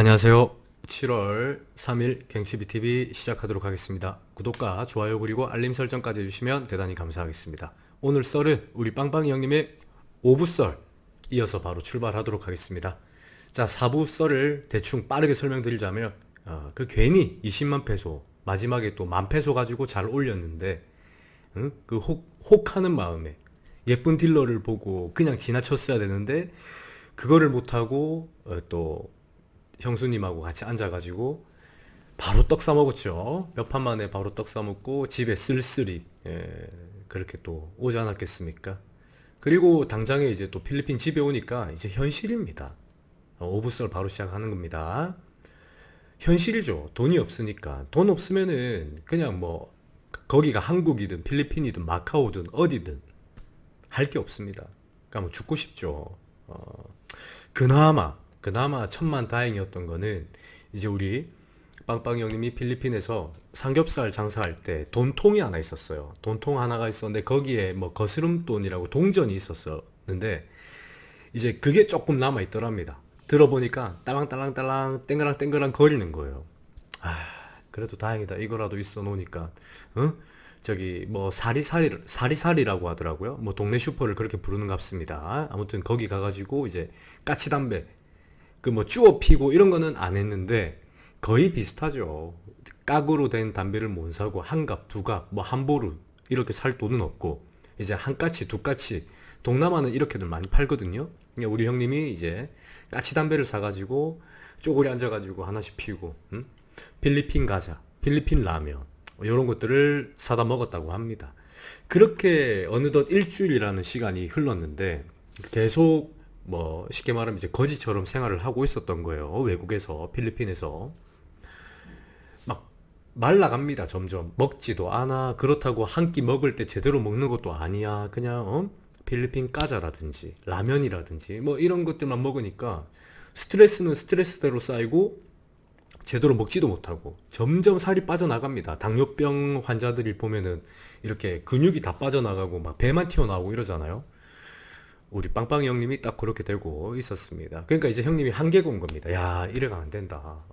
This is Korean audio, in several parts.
안녕하세요. 7월 3일 갱치비TV 시작하도록 하겠습니다. 구독과 좋아요 그리고 알림 설정까지 해주시면 대단히 감사하겠습니다. 오늘 썰은 우리 빵빵이 형님의 5부 썰 이어서 바로 출발하도록 하겠습니다. 자, 4부 썰을 대충 빠르게 설명드리자면 그 괜히 20만 페소 마지막에 또 10,000페소 가지고 잘 올렸는데 그 혹하는 마음에 예쁜 딜러를 보고 그냥 지나쳤어야 되는데 그거를 못하고 또 형수님하고 같이 앉아가지고 바로 떡 싸먹었죠. 몇 판 만에 바로 떡 싸먹고 집에 쓸쓸히 그렇게 또 오지 않았겠습니까? 그리고 당장에 이제 또 필리핀 집에 오니까 이제 현실입니다. 오브썰 바로 시작하는 겁니다. 현실이죠. 돈이 없으니까. 돈 없으면은 그냥 뭐 거기가 한국이든 필리핀이든 마카오든 어디든 할 게 없습니다. 그러니까 뭐 죽고 싶죠. 그나마 천만 다행이었던 거는 이제 우리 빵빵이 형님이 필리핀에서 삼겹살 장사할 때 돈통이 하나 있었어요. 돈통 하나가 있었는데 거기에 뭐 거스름돈이라고 동전이 있었었는데 이제 그게 조금 남아 있더랍니다. 들어보니까 딸랑딸랑딸랑 땡그랑땡그랑 거리는 거예요. 아, 그래도 다행이다. 이거라도 있어 놓으니까. 응? 저기 뭐 사리사리라고 하더라고요. 뭐 동네 슈퍼를 그렇게 부르는 것 같습니다. 아무튼 거기 가가지고 이제 까치담배 그 뭐 쭈어 피고 이런 거는 안 했는데 거의 비슷하죠. 깍으로 된 담배를 못 사고 한 갑, 두 갑, 뭐 한 보루 이렇게 살 돈은 없고 이제 한 까치, 두 까치 동남아는 이렇게들 많이 팔거든요. 그러니까 우리 형님이 이제 까치 담배를 사가지고 쪼그리 앉아가지고 하나씩 피우고 필리핀 과자, 필리핀 라면 이런 것들을 사다 먹었다고 합니다. 그렇게 어느덧 일주일이라는 시간이 흘렀는데 계속 뭐 쉽게 말하면 이제 거지처럼 생활을 하고 있었던 거예요. 외국에서 필리핀에서 막 말라갑니다. 점점 먹지도 않아. 그렇다고 한 끼 먹을 때 제대로 먹는 것도 아니야. 그냥 필리핀 까자라든지 라면이라든지 뭐 이런 것들만 먹으니까 스트레스는 스트레스대로 쌓이고 제대로 먹지도 못하고 점점 살이 빠져나갑니다. 당뇨병 환자들이 보면은 이렇게 근육이 다 빠져나가고 막 배만 튀어나오고 이러잖아요. 우리 빵빵이 형님이 딱 그렇게 되고 있었습니다. 그러니까 이제 형님이 한계가 온 겁니다. 야, 이래가 안 된다.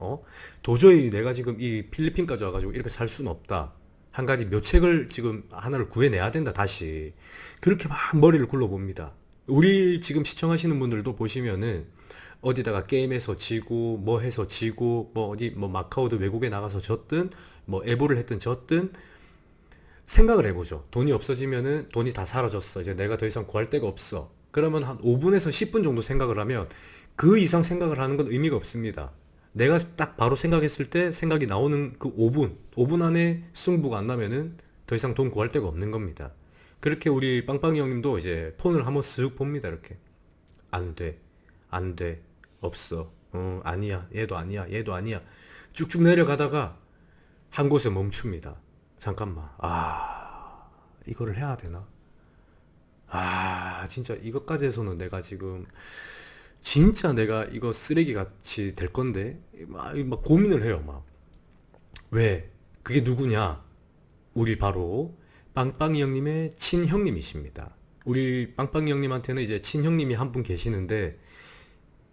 도저히 내가 지금 이 필리핀까지 와가지고 이렇게 살 수는 없다. 한 가지 묘책을 지금 하나를 구해내야 된다, 다시. 그렇게 막 머리를 굴러봅니다. 우리 지금 시청하시는 분들도 보시면은 어디다가 게임에서 지고, 뭐 해서 지고, 뭐 어디, 뭐 마카오도 외국에 나가서 졌든, 뭐 에보를 했든 졌든, 생각을 해보죠. 돈이 없어지면은 돈이 다 사라졌어. 이제 내가 더 이상 구할 데가 없어. 그러면 한 5분에서 10분 정도 생각을 하면 그 이상 생각을 하는 건 의미가 없습니다. 내가 딱 바로 생각했을 때 생각이 나오는 그 5분 안에 승부가 안 나면은 더 이상 돈 구할 데가 없는 겁니다. 그렇게 우리 빵빵이 형님도 이제 폰을 한번 쓱 봅니다. 이렇게. 안 돼. 안 돼. 없어. 아니야. 얘도 아니야. 얘도 아니야. 쭉쭉 내려가다가 한 곳에 멈춥니다. 잠깐만. 이거를 해야 되나? 진짜 이것까지 해서는 내가 지금 진짜 내가 이거 쓰레기 같이 될 건데 막 고민을 해요. 막 왜? 그게 누구냐? 우리 바로 빵빵이 형님의 친형님이십니다. 우리 빵빵이 형님한테는 이제 친형님이 한 분 계시는데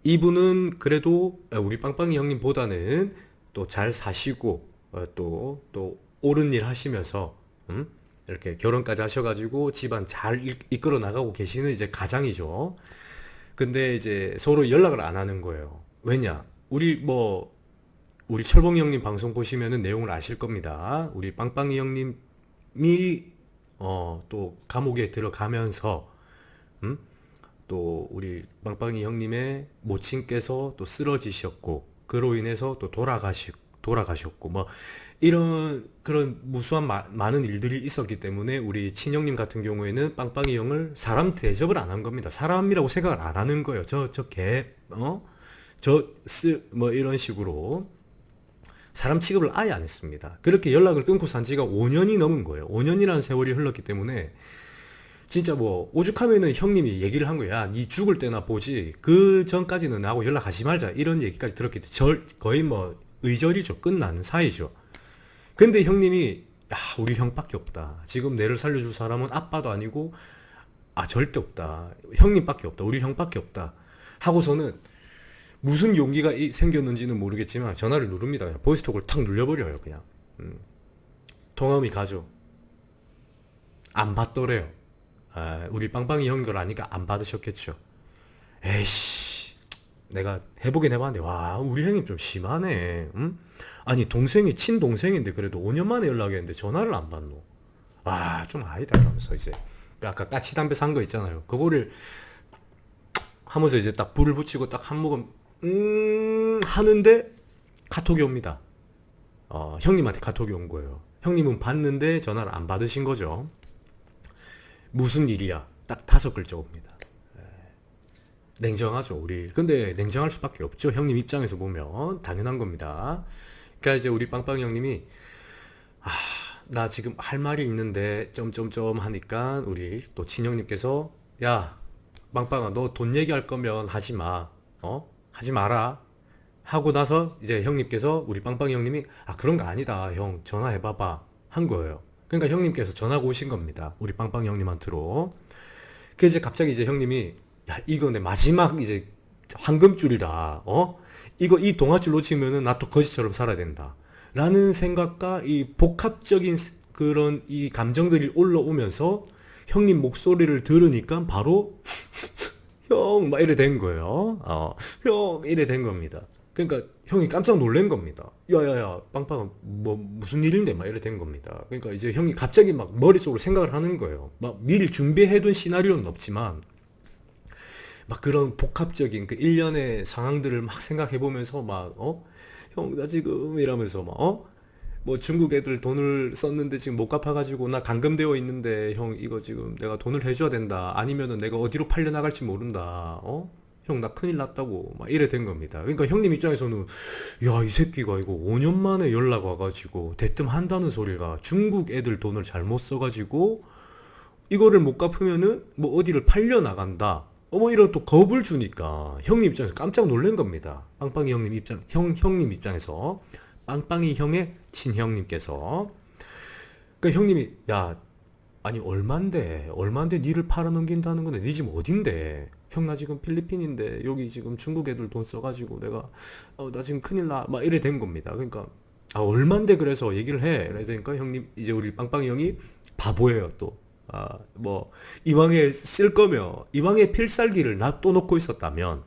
이분은 그래도 우리 빵빵이 형님보다는 또 잘 사시고 또 옳은 일 하시면서 이렇게 결혼까지 하셔가지고 집안 잘 이끌어 나가고 계시는 이제 가장이죠. 근데 이제 서로 연락을 안 하는 거예요. 왜냐? 우리 철봉이 형님 방송 보시면은 내용을 아실 겁니다. 우리 빵빵이 형님이 또 감옥에 들어가면서 또 우리 빵빵이 형님의 모친께서 또 쓰러지셨고 그로 인해서 또 돌아가셨고 뭐 이런 그런 무수한 많은 일들이 있었기 때문에 우리 친형님 같은 경우에는 빵빵이 형을 사람 대접을 안 한 겁니다. 사람이라고 생각을 안 하는 거예요. 뭐 이런 식으로 사람 취급을 아예 안 했습니다. 그렇게 연락을 끊고 산 지가 5년이 넘은 거예요. 5년이라는 세월이 흘렀기 때문에 진짜 뭐 오죽하면은 형님이 얘기를 한 거야. 니 죽을 때나 보지. 그 전까지는 나하고 연락하지 말자. 이런 얘기까지 들었기 때문에 거의 뭐 의절이죠. 끝나는 사이죠. 근데 형님이 우리 형밖에 없다. 지금 내를 살려줄 사람은 아빠도 아니고 절대 없다. 형님밖에 없다. 우리 형밖에 없다. 하고서는 무슨 용기가 생겼는지는 모르겠지만 전화를 누릅니다. 그냥 보이스톡을 탁 눌려버려요. 그냥 통화음이 가죠. 안 받더래요. 우리 빵빵이 형 걸 아니까 안 받으셨겠죠. 에이씨, 내가 해보긴 해봤는데 와 우리 형님 좀 심하네. 응? 아니 동생이 친동생인데 그래도 5년 만에 연락했는데 전화를 안 받노. 와 좀 아니다 이러면서 이제 아까 까치담배 산 거 있잖아요. 그거를 하면서 이제 딱 불을 붙이고 딱 한 모금 하는데 카톡이 옵니다. 형님한테 카톡이 온 거예요. 형님은 받는데 전화를 안 받으신 거죠. 무슨 일이야? 딱 5글자 옵니다. 냉정하죠, 우리. 근데 냉정할 수밖에 없죠. 형님 입장에서 보면 당연한 겁니다. 그러니까 이제 우리 빵빵 형님이 나 지금 할 말이 있는데 점점점 하니까 우리 또 친형님께서 야, 빵빵아 너 돈 얘기할 거면 하지 마. 하지 마라. 하고 나서 이제 형님께서 우리 빵빵 형님이 그런 거 아니다. 형 전화해 봐봐. 한 거예요. 그러니까 형님께서 전화가 오신 겁니다. 우리 빵빵 형님한테로. 그 이제 갑자기 이제 형님이 야 이거 내 마지막 이제 황금줄이다. 이거 이 동아줄 놓치면은 나 또 거지처럼 살아야 된다. 라는 생각과 이 복합적인 그런 이 감정들이 올라오면서 형님 목소리를 들으니까 바로 형 막 이래 된 거예요. 형 이래 된 겁니다. 그러니까 형이 깜짝 놀란 겁니다. 야야야 빵빵 뭐 무슨 일인데 막 이래 된 겁니다. 그러니까 이제 형이 갑자기 막 머릿속으로 생각을 하는 거예요. 막 미리 준비해둔 시나리오는 없지만 막 그런 복합적인 그 일련의 상황들을 막 생각해 보면서 막 형 나 지금 이러면서 막 뭐 중국 애들 돈을 썼는데 지금 못 갚아가지고 나 감금되어 있는데 형 이거 지금 내가 돈을 해줘야 된다. 아니면은 내가 어디로 팔려 나갈지 모른다. 형 나 큰일 났다고 막 이래 된 겁니다. 그러니까 형님 입장에서는 야 이 새끼가 이거 5년 만에 연락 와가지고 대뜸 한다는 소리가 중국 애들 돈을 잘못 써가지고 이거를 못 갚으면은 뭐 어디를 팔려 나간다. 뭐 이런 또 겁을 주니까 형님 입장에서 깜짝 놀란 겁니다. 빵빵이 형님 형님 입장에서 빵빵이 형의 친형님께서 그러니까 형님이 야 아니 얼만데 니를 팔아넘긴다는 건데 니 지금 어딘데 형 나 지금 필리핀인데 여기 지금 중국 애들 돈 써가지고 내가 나 지금 큰일 나 막 이래 된 겁니다. 그러니까 얼만데 그래서 얘기를 해 그러니까 형님 이제 우리 빵빵이 형이 바보예요 또. 뭐 이왕에 쓸 거면 이왕에 필살기를 놔둬 놓고 있었다면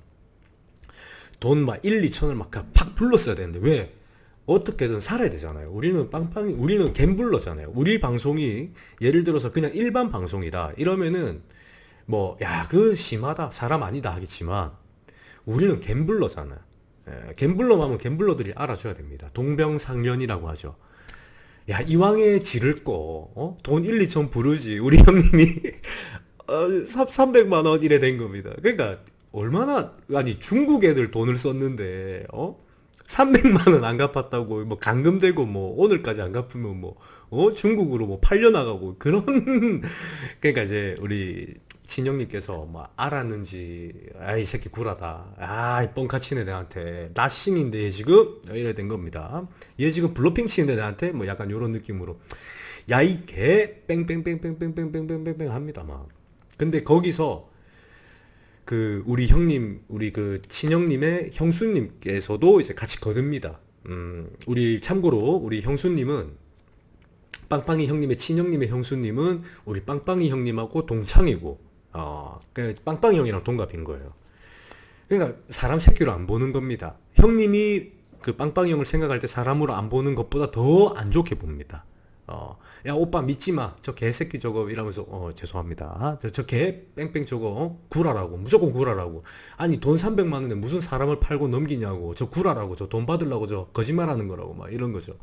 돈 막 1, 2천을 막 팍 불렀어야 되는데 왜 어떻게든 살아야 되잖아요. 우리는 갬블러잖아요. 우리 방송이 예를 들어서 그냥 일반 방송이다 이러면은 뭐 야 그 심하다 사람 아니다 하겠지만 우리는 갬블러잖아요. 갬블러 하면 갬블러들이 알아줘야 됩니다. 동병상련이라고 하죠. 야 이왕에 지를 거 돈 1, 2천 부르지 우리 형님이 300만 원 이래 된 겁니다. 그러니까 얼마나 아니 중국 애들 돈을 썼는데 300만 원 안 갚았다고 뭐 감금되고 뭐 오늘까지 안 갚으면 뭐 중국으로 뭐 팔려 나가고 그런 그러니까 이제 우리 친형님께서 뭐 알았는지 이 새끼 구라다 이 뻥카치네 내한테 나싱인데 얘 지금 이래 된 겁니다. 얘 지금 블러핑 치는데 내한테 뭐 약간 요런 느낌으로 야 이 개 뺑뺑뺑뺑뺑뺑뺑뺑뺑뺑 합니다 막. 근데 거기서 그 우리 형님 우리 그 친형님의 형수님께서도 이제 같이 거듭니다. 우리 참고로 우리 형수님은 빵빵이 형님의 친형님의 형수님은 우리 빵빵이 형님하고 동창이고 그 빵빵이 형이랑 동갑인 거예요. 그러니까 사람 새끼로 안 보는 겁니다. 형님이 그 빵빵이 형을 생각할 때 사람으로 안 보는 것보다 더 안 좋게 봅니다. 야 오빠 믿지 마. 저 개새끼 저거 이러면서 죄송합니다. 저 개 뺑뺑 저거 구라라고 무조건 구라라고. 아니 돈 300만 원에 무슨 사람을 팔고 넘기냐고. 저 구라라고. 저 돈 받으려고 저 거짓말하는 거라고 막 이런 거죠.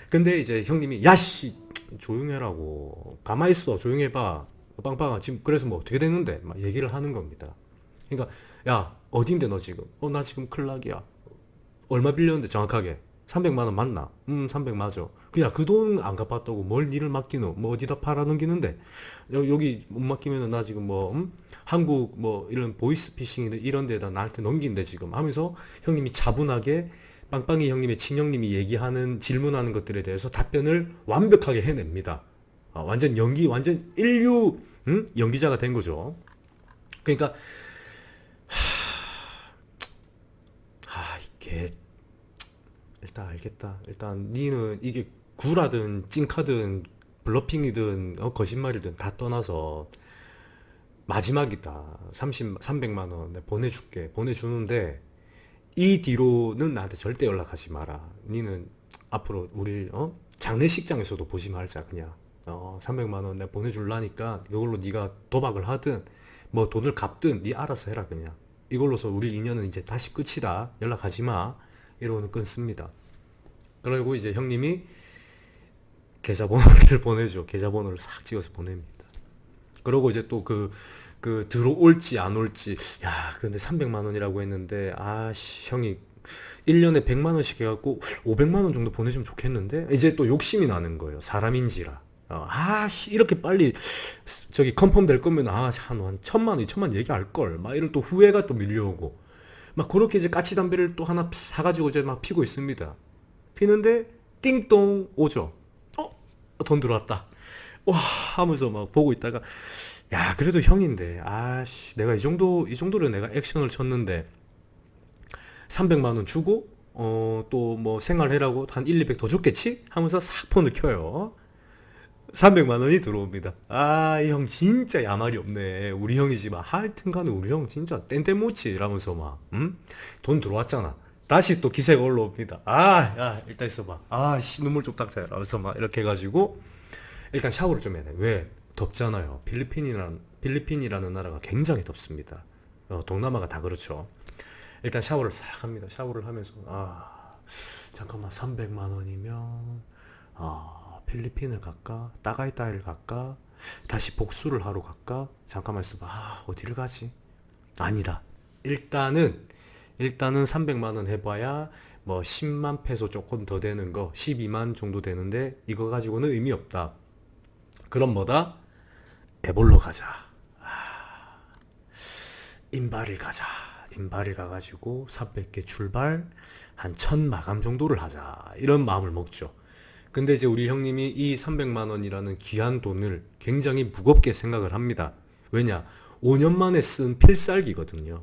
근데 이제 형님이 야씨 조용해라고 가만히 있어 조용해봐 빵빵아 지금 그래서 뭐 어떻게 됐는데 막 얘기를 하는 겁니다. 그러니까 야 어딘데 너 지금 나 지금 클락이야 얼마 빌렸는데 정확하게 300만 원 맞나? 300 맞아. 그야 그 돈 안 갚았다고 뭘 니를 맡기노? 뭐 어디다 팔아 넘기는데 여기 못 맡기면은 나 지금 뭐 한국 뭐 이런 보이스피싱 이런 데다 나한테 넘긴대 지금 하면서 형님이 차분하게 빵빵이 형님의 친형님이 얘기하는 질문하는 것들에 대해서 답변을 완벽하게 해냅니다. 완전 완전 인류 연기자가 된 거죠. 그러니까 걔 일단 알겠다. 일단 니는 이게 구라든 찐카든 블러핑이든 거짓말이든 다 떠나서 마지막이다. 300만 원 내가 보내줄게. 보내주는데 이 뒤로는 나한테 절대 연락하지 마라. 니는 앞으로 우리 장례식장에서도 보지 말자 그냥. 300만 원 내가 보내줄라니까 이걸로 네가 도박을 하든 뭐 돈을 갚든 네 알아서 해라 그냥. 이걸로서 우리 인연은 이제 다시 끝이다. 연락하지 마. 이러고는 끊습니다. 그리고 이제 형님이 계좌번호를 보내줘. 계좌번호를 싹 찍어서 보냅니다. 그러고 이제 또 들어올지 안 올지, 야, 근데 300만 원이라고 했는데, 아씨, 형이 1년에 100만 원씩 해갖고 500만 원 정도 보내주면 좋겠는데? 이제 또 욕심이 나는 거예요. 사람인지라. 아씨, 이렇게 빨리 저기 컨펌 될 거면, 한 1000만 원, 2000만 원 얘기할걸. 막 이런 또 후회가 또 밀려오고. 막 그렇게 이제 까치담배를 또 하나 사가지고 이제 막 피고 있습니다. 피는데, 띵동 오죠. 돈 들어왔다. 와 하면서 막 보고 있다가 야 그래도 형인데 아씨 내가 이 정도로 내가 액션을 쳤는데 300만 원 주고 또 뭐 생활해라고 한 1, 200 더 줬겠지? 하면서 싹 폰을 켜요. 300만 원이 들어옵니다. 아, 이 형 진짜 야말이 없네. 우리 형이지만 하여튼간에 우리 형 진짜 땡땡모치 이러면서 막 돈 들어왔잖아. 다시 또 기세가 올라옵니다. 야 일단 있어봐. 씨 눈물 좀 닦자 이러면서 막 이렇게 해가지고 일단 샤워를 좀 해야 돼. 왜? 덥잖아요. 필리핀이라는 나라가 굉장히 덥습니다. 동남아가 다 그렇죠. 일단 샤워를 싹 합니다. 샤워를 하면서 잠깐만 300만 원이면 필리핀을 갈까? 따가이따이를 갈까? 다시 복수를 하러 갈까? 잠깐만 있어봐. 어디를 가지? 아니다. 일단은 300만 원 해봐야 뭐 10만 페소 조금 더 되는 거 12만 정도 되는데 이거 가지고는 의미 없다. 그럼 뭐다? 에볼로 가자. 인바를 가자. 인바를 가가지고 300개 출발 한 1000 마감 정도를 하자. 이런 마음을 먹죠. 근데 이제 우리 형님이 이 300만 원이라는 귀한 돈을 굉장히 무겁게 생각을 합니다. 왜냐? 5년 만에 쓴 필살기거든요.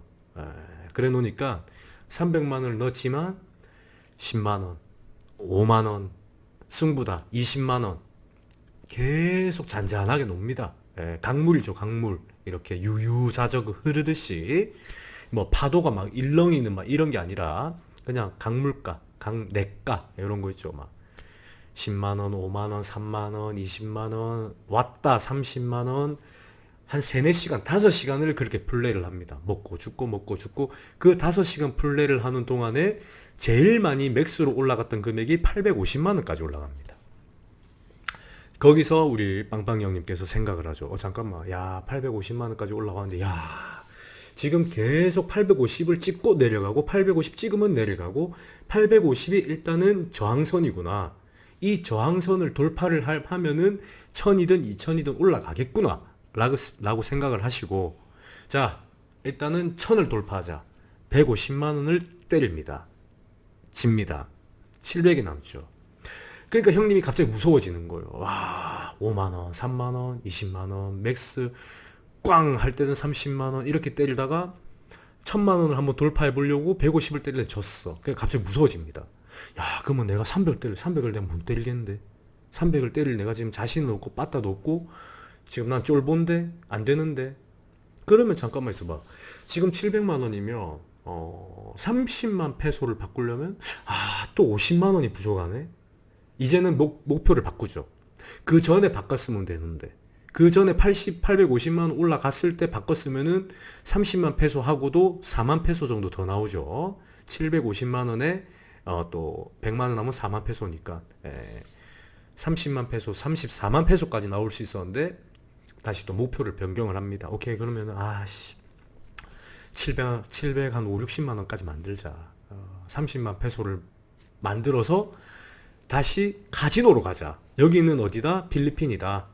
그래 놓으니까 300만 원을 넣지만 10만 원, 5만 원, 승부다 20만 원 계속 잔잔하게 놉니다. 강물이죠, 강물. 이렇게 유유자적 흐르듯이 뭐 파도가 막 일렁이는 막 이런 게 아니라 그냥 강물가, 강내가 이런 거 있죠. 막 10만 원, 5만 원, 3만 원, 20만 원, 왔다 30만 원, 한 3, 4시간, 5시간을 그렇게 플레이를 합니다. 먹고 죽고 그 5시간 플레이를 하는 동안에 제일 많이 맥스로 올라갔던 금액이 850만 원까지 올라갑니다. 거기서 우리 빵빵 형님께서 생각을 하죠. 잠깐만, 야 850만 원까지 올라가는데 야 지금 계속 850을 찍고 내려가고 850 찍으면 내려가고 850이 일단은 저항선이구나. 이 저항선을 돌파를 하면은 1000이든 2000이든 올라가겠구나 라고 생각을 하시고, 자 일단은 1000을 돌파하자. 150만 원을 때립니다. 집니다. 700이 남죠. 그러니까 형님이 갑자기 무서워지는 거예요. 와 5만원, 3만원, 20만원 맥스 꽝 할 때는 30만원 이렇게 때리다가 1000만원을 한번 돌파해 보려고 150을 때리는데 졌어. 그러니까 갑자기 무서워집니다. 야 그러면 내가 300을 내가 못 때리겠는데, 300을 때릴 내가 지금 자신은 없고 빠따도 없고 지금 난 쫄본데 안 되는데. 그러면 잠깐만 있어봐. 지금 700만 원이면 30만 페소를 바꾸려면 또 50만 원이 부족하네. 이제는 목표를 바꾸죠. 그 전에 바꿨으면 되는데, 그 전에 850만 원 올라갔을 때 바꿨으면은 30만 페소 하고도 4만 페소 정도 더 나오죠. 750만 원에 또 100만 원 하면 4만 페소니까 30만 페소, 34만 페소까지 나올 수 있었는데 다시 또 목표를 변경을 합니다. 오케이, 그러면은 700 한 5, 60만 원까지 만들자. 30만 페소를 만들어서 다시 카지노로 가자. 여기는 어디다? 필리핀이다.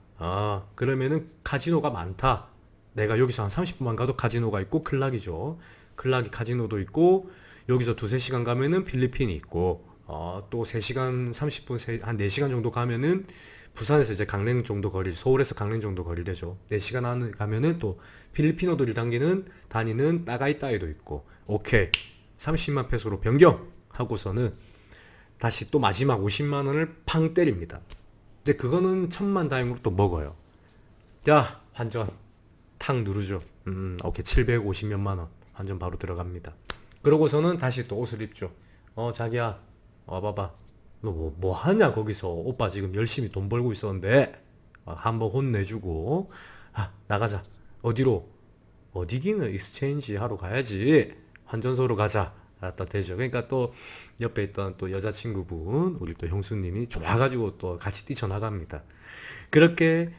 그러면은 카지노가 많다. 내가 여기서 한 30분만 가도 카지노가 있고, 클락이죠. 클락이 카지노도 있고, 여기서 2, 3시간 가면은 필리핀이 있고, 또 3시간 30분, 한 4시간 정도 가면은 부산에서 이제 강릉 정도 거리, 서울에서 강릉 정도 거리 되죠. 4시간 안에 가면은 또 필리핀어들이 다니는 따가이따이도 있고. 오케이. 30만 페소로 변경. 하고서는 다시 또 마지막 50만 원을 팡 때립니다. 근데 그거는 천만다행으로 또 먹어요. 자, 환전 탁 누르죠. 오케이, 750몇만 원 환전 바로 들어갑니다. 그러고서는 다시 또 옷을 입죠. 자기야, 와봐봐. 너 뭐 하냐 거기서. 오빠 지금 열심히 돈 벌고 있었는데. 한번 혼내주고, 나가자. 어디로? 어디기는 익스체인지 하러 가야지. 환전소로 가자. 또 되죠. 그러니까 또 옆에 있던 또 여자친구분, 우리 또 형수님이 좋아가지고 또 같이 뛰쳐나갑니다. 그렇게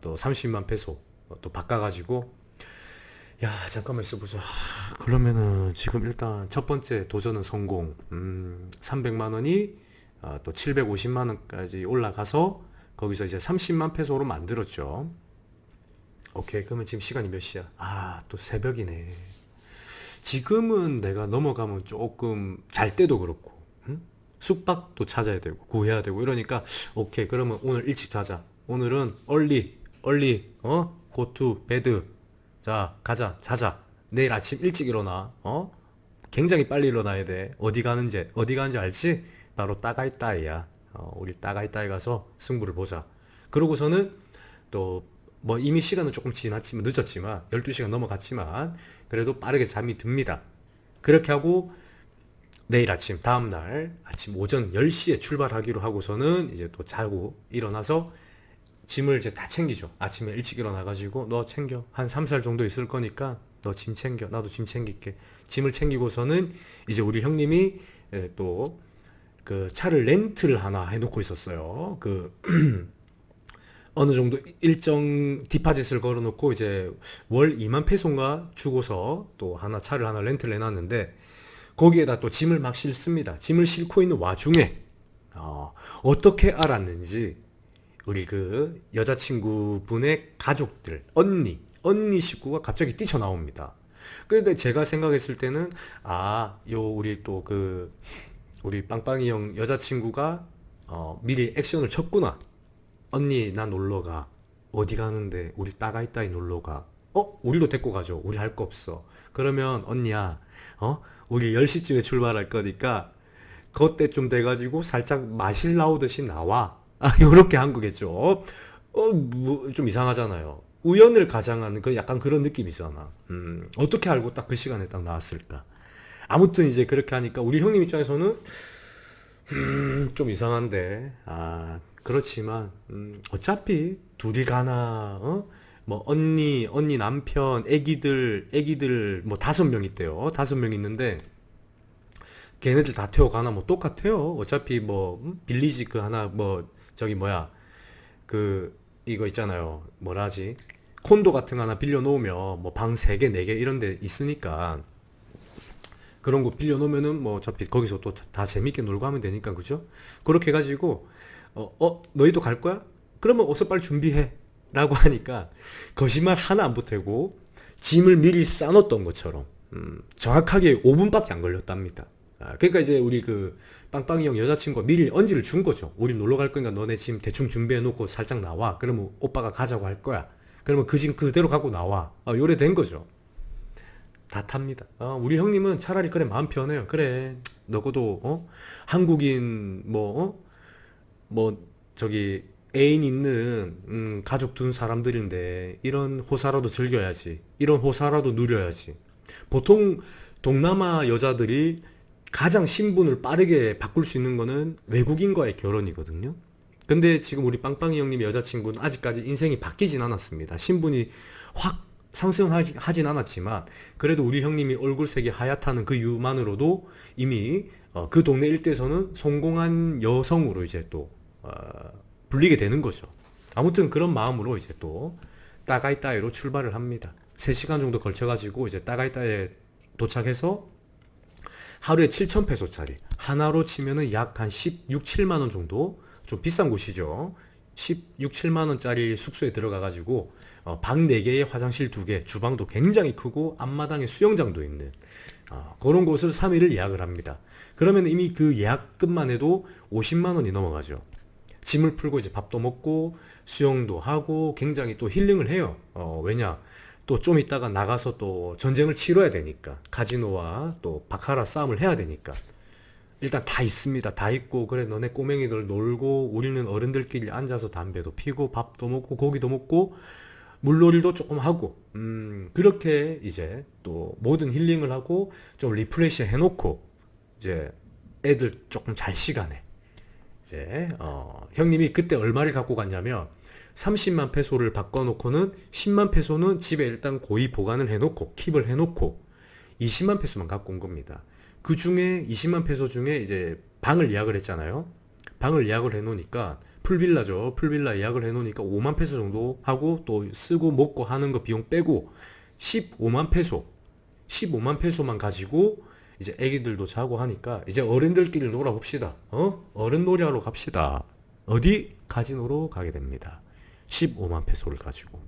또 30만 페소 또 바꿔가지고, 야, 잠깐만 있어보자. 그러면은 지금 일단 첫 번째 도전은 성공. 300만 원이 또 750만 원까지 올라가서 거기서 이제 30만 페소로 만들었죠. 오케이, 그러면 지금 시간이 몇 시야? 또 새벽이네. 지금은 내가 넘어가면 조금 잘 때도 그렇고, 응? 숙박도 찾아야 되고 구해야 되고 이러니까, 오케이, 그러면 오늘 일찍 자자. 오늘은 얼리 go to bed. 자, 가자, 자자. 내일 아침 일찍 일어나. 굉장히 빨리 일어나야 돼. 어디 가는지 알지? 바로 따가이따이야. 우리 따가이따이 가서 승부를 보자. 그러고서는 또 뭐 이미 시간은 조금 지났지만, 늦었지만 12시간 넘어갔지만 그래도 빠르게 잠이 듭니다. 그렇게 하고 내일 아침, 다음날 아침 오전 10시에 출발하기로 하고서는 이제 또 자고 일어나서 짐을 이제 다 챙기죠. 아침에 일찍 일어나가지고, 너 챙겨. 한 3살 정도 있을 거니까 너 짐 챙겨. 나도 짐 챙길게. 짐을 챙기고서는 이제 우리 형님이 또 그 차를 렌트를 하나 해놓고 있었어요. 그 어느 정도 일정 디파짓을 걸어놓고 이제 월 2만 페소인가 주고서 또 차를 하나 렌트를 해놨는데, 거기에다 또 짐을 막 싣습니다. 짐을 싣고 있는 와중에 어떻게 알았는지 우리 그 여자친구분의 가족들, 언니 식구가 갑자기 뛰쳐나옵니다. 그런데 제가 생각했을 때는, 우리 또 우리 빵빵이 형 여자친구가 미리 액션을 쳤구나. 언니, 나 놀러 가. 어디 가는데? 우리 따가이따이 놀러 가. 우리도 데리고 가죠. 우리 할 거 없어. 그러면 언니야, 우리 10시쯤에 출발할 거니까 그때쯤 돼가지고 살짝 마실 나오듯이 나와. 요렇게 한 거겠죠. 좀 이상하잖아요. 우연을 가장하는 약간 그런 느낌이잖아. 어떻게 알고 딱 그 시간에 딱 나왔을까? 아무튼 이제 그렇게 하니까 우리 형님 입장에서는 좀 이상한데, 그렇지만 어차피 둘이 가나, 뭐 언니 남편, 애기들 뭐 5명 있대요. 5명 있는데 걔네들 다 태워가나 뭐 똑같아요. 어차피 뭐 빌리지 그 하나, 뭐 저기 뭐야, 이거 있잖아요. 뭐라 하지? 콘도 같은 거 하나 빌려 놓으면 뭐 방 3개, 4개 이런 데 있으니까, 그런 거 빌려 놓으면은 뭐 어차피 거기서 또 다 재밌게 놀고 하면 되니까, 그죠? 그렇게 해가지고 너희도 갈 거야? 그러면 어서 빨리 준비해 라고 하니까 거짓말 하나 안 보태고 짐을 미리 싸놓았던 것처럼 정확하게 5분밖에 안 걸렸답니다. 그러니까 이제 우리 그 빵빵이 형 여자친구가 미리 언지를 준 거죠. 우리 놀러 갈 거니까 너네 짐 대충 준비해 놓고 살짝 나와. 그러면 오빠가 가자고 할 거야. 그러면 그 짐 그대로 갖고 나와. 요래 된 거죠. 다 탑니다. 우리 형님은 차라리 그래, 마음 편해요. 그래, 너고도 한국인 뭐 저기 애인 있는 가족 둔 사람들인데 이런 호사라도 즐겨야지. 이런 호사라도 누려야지. 보통 동남아 여자들이 가장 신분을 빠르게 바꿀 수 있는 거는 외국인과의 결혼이거든요. 근데 지금 우리 빵빵이 형님의 여자친구는 아직까지 인생이 바뀌진 않았습니다. 신분이 확 상승하진 않았지만 그래도 우리 형님이 얼굴색이 하얗다는 그 이유만으로도 이미 그 동네 일대에서는 성공한 여성으로 이제 또 불리게 되는 거죠. 아무튼 그런 마음으로 이제 또 따가이따이로 출발을 합니다. 3시간 정도 걸쳐가지고 이제 따가이따이에 도착해서 하루에 7,000페소짜리, 하나로 치면은 약 한 16, 7만 원 정도, 좀 비싼 곳이죠. 16, 7만 원짜리 숙소에 들어가가지고 방 4개에 화장실 2개, 주방도 굉장히 크고 앞마당에 수영장도 있는 그런 곳을 3일을 예약을 합니다. 그러면 이미 그 예약금만 해도 50만 원이 넘어가죠. 짐을 풀고 이제 밥도 먹고 수영도 하고 굉장히 또 힐링을 해요. 왜냐? 또 좀 있다가 나가서 또 전쟁을 치러야 되니까, 카지노와 또 바카라 싸움을 해야 되니까. 일단 다 있습니다. 다 있고, 그래, 너네 꼬맹이들 놀고, 우리는 어른들끼리 앉아서 담배도 피고, 밥도 먹고, 고기도 먹고, 물놀이도 조금 하고, 그렇게 이제 또 모든 힐링을 하고, 좀 리프레시 해놓고, 이제 애들 조금 잘 시간에, 이제, 형님이 그때 얼마를 갖고 갔냐면, 30만 페소를 바꿔놓고는 10만 페소는 집에 일단 고이 보관을 해놓고, 킵을 해놓고, 20만 페소만 갖고 온 겁니다. 그 중에 20만 페소 중에 이제 방을 예약을 했잖아요. 방을 예약을 해놓으니까 풀빌라죠. 풀빌라 예약을 해놓으니까 5만 페소 정도 하고 또 쓰고 먹고 하는 거 비용 빼고 15만 페소, 15만 페소만 가지고 이제 애기들도 자고 하니까 이제 어른들끼리 놀아봅시다. 어른 놀이하러 갑시다. 어디? 카지노로 가게 됩니다. 15만 페소를 가지고.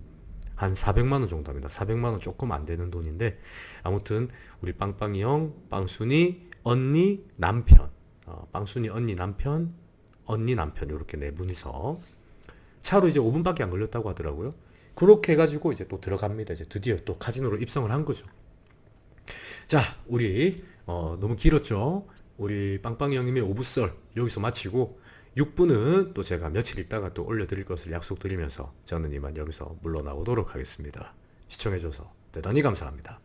한 400만 원 정도 합니다. 400만 원 조금 안 되는 돈인데 아무튼 우리 빵빵이 형, 빵순이, 언니, 남편, 빵순이 언니 남편, 언니 남편 이렇게 네 분이서 차로 이제 5분밖에 안 걸렸다고 하더라고요. 그렇게 해가지고 이제 또 들어갑니다. 이제 드디어 또 카지노로 입성을 한 거죠. 자, 우리 너무 길었죠. 우리 빵빵이 형님의 오브썰 여기서 마치고 6부는 또 제가 며칠 있다가 또 올려드릴 것을 약속드리면서 저는 이만 여기서 물러나오도록 하겠습니다. 시청해줘서 대단히 감사합니다.